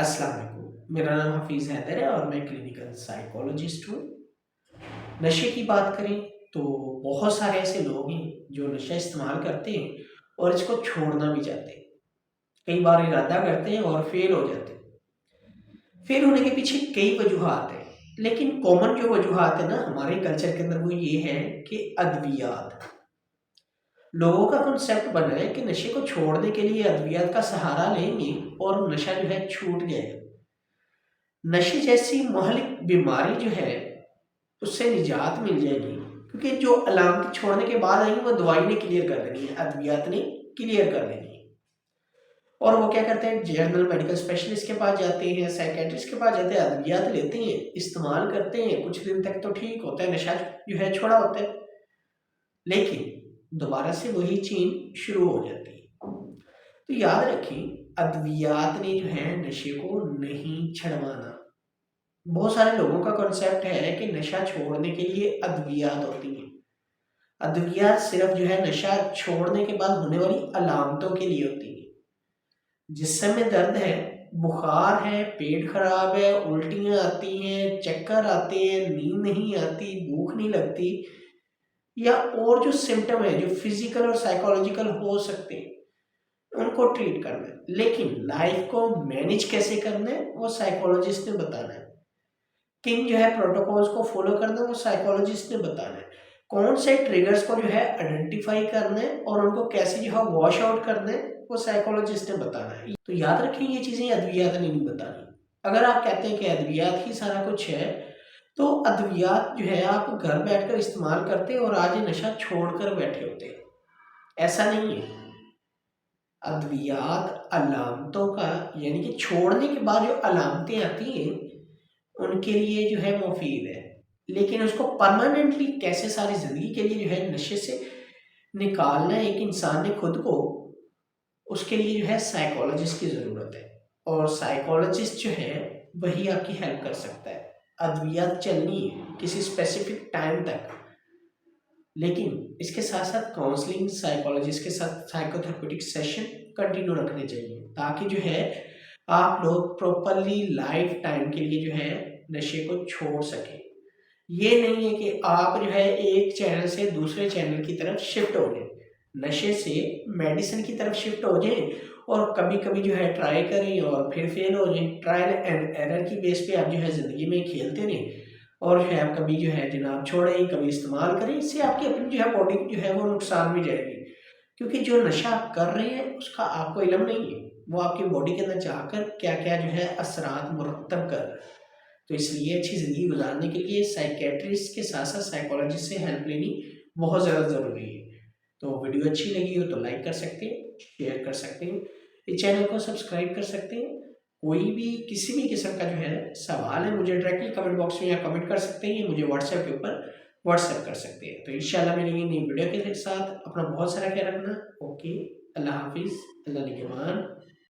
अस्सलाम वालेकुम। मेरा नाम हफीज़ हैदर है और मैं क्लिनिकल साइकोलॉजिस्ट हूँ। नशे की बात करें तो बहुत सारे ऐसे लोग हैं जो नशा इस्तेमाल करते हैं और इसको छोड़ना भी चाहते हैं। कई बार इरादा करते हैं और फेल हो जाते हैं। फेल होने के पीछे कई वजूहात हैं, लेकिन कॉमन जो वजूहात है ना हमारे कल्चर के अंदर वो ये है कि अद्वियात। लोगों का कॉन्सेप्ट बना है कि नशे को छोड़ने के लिए अद्वियात का सहारा लेंगे और नशा जो है छूट जाएगा। नशे जैसी महलिक बीमारी जो है उससे निजात मिल जाएगी, क्योंकि जो अलामतें छोड़ने के बाद आएंगी वो दवाई ने क्लियर कर देनी है, अद्वियात ने क्लियर कर देनी है। और वो क्या करते हैं, जनरल मेडिकल स्पेशलिस्ट के पास जाते हैं, साइकेट्रिस्ट के पास जाते हैं, अद्वियात लेते हैं, इस्तेमाल करते हैं, कुछ दिन तक तो ठीक होता है, नशा जो है छोड़ा होता है, लेकिन दोबारा से वही चीन शुरू हो जाती है। तो याद रखें, अद्वियात ने जो है नशे को नहीं छुड़वाना। बहुत सारे लोगों का कॉन्सेप्ट है कि नशा छोड़ने के लिए अद्वियात होती हैं। अद्वियात सिर्फ जो है नशा छोड़ने के बाद होने वाली अलामतों के लिए होती है। जिस्म में दर्द है, बुखार है, पेट खराब है, उल्टियां आती हैं, चक्कर आते हैं, नींद नहीं आती, भूख नहीं लगती, या और जो सिम्टम है जो फिजिकल और साइकोलॉजिकल हो सकते हैं, उनको ट्रीट करना है। लेकिन लाइफ को मैनेज कैसे करना है वो साइकोलॉजिस्ट ने बताना है। किन जो है प्रोटोकॉल्स को फॉलो करना है वो साइकोलॉजिस्ट ने बताना है। कौन से ट्रिगर्स को जो है आइडेंटिफाई करना है और उनको कैसे जो है वॉश आउट करना है वो साइकोलॉजिस्ट ने बताना है। तो याद रखें, ये चीजें अद्वियात ने नहीं बतानी। अगर आप कहते हैं कि अद्वियात ही सारा कुछ है, तो अद्वियात जो है आप घर बैठकर इस्तेमाल करते और आज ये नशा छोड़कर बैठे होते। ऐसा नहीं है। अद्वियात अलामतों का, यानी कि छोड़ने के बाद जो अलामतें आती हैं उनके लिए जो है मुफीद है, लेकिन उसको परमानेंटली कैसे सारी जिंदगी के लिए जो है नशे से निकालना है एक इंसान ने खुद को, उसके लिए जो है साइकोलॉजिस्ट की ज़रूरत है। और साइकोलॉजिस्ट जो है वही आपकी हेल्प कर सकता है। अद्वियात चलनी है किसी स्पेसिफिक टाइम तक, लेकिन इसके साथ साथ काउंसलिंग, साइकोलॉजिस्ट के साथ साइकोथेरेप्यूटिक सेशन कंटिन्यू रखने चाहिए, ताकि जो है आप लोग प्रॉपरली लाइफ टाइम के लिए जो है नशे को छोड़ सकें। ये नहीं है कि आप जो है एक चैनल से दूसरे चैनल की तरफ शिफ्ट हो जाए, नशे से मेडिसिन की तरफ शिफ्ट हो जाए और कभी कभी जो है ट्राई करें और फिर फेल हो जाए। ट्रायल एंड एरर की बेस पे आप जो है ज़िंदगी में खेलते रहें और जो है आप कभी जो है जनाब छोड़ें, कभी इस्तेमाल करें, इससे आपकी अपनी जो है बॉडी जो है वो नुकसान भी जाएगी। क्योंकि जो नशा आप कर रहे हैं उसका आपको इल्म नहीं है, वो आपकी बॉडी के अंदर जाकर क्या क्या जो है असरात मुरतब कर रहा है। तो इसलिए अच्छी ज़िंदगी गुजारने के लिए साइकेट्रिस्ट के साथ साथ साइकोलॉजिस्ट से हेल्प लेनी बहुत ज़्यादा ज़रूरी है। तो वीडियो अच्छी लगी हो तो लाइक कर सकते हैं, शेयर कर सकते हैं, इस चैनल को सब्सक्राइब कर सकते हैं। कोई भी किसी भी किस्म का जो है सवाल है मुझे डायरेक्टली कमेंट बॉक्स में या कमेंट कर सकते हैं, मुझे व्हाट्सएप के ऊपर व्हाट्सएप कर सकते हैं। तो इंशाल्लाह मिलेंगे नई वीडियो के साथ। अपना बहुत सारा ख्याल रखना। ओके, अल्लाह हाफिज़, अल्लाह निगहबान।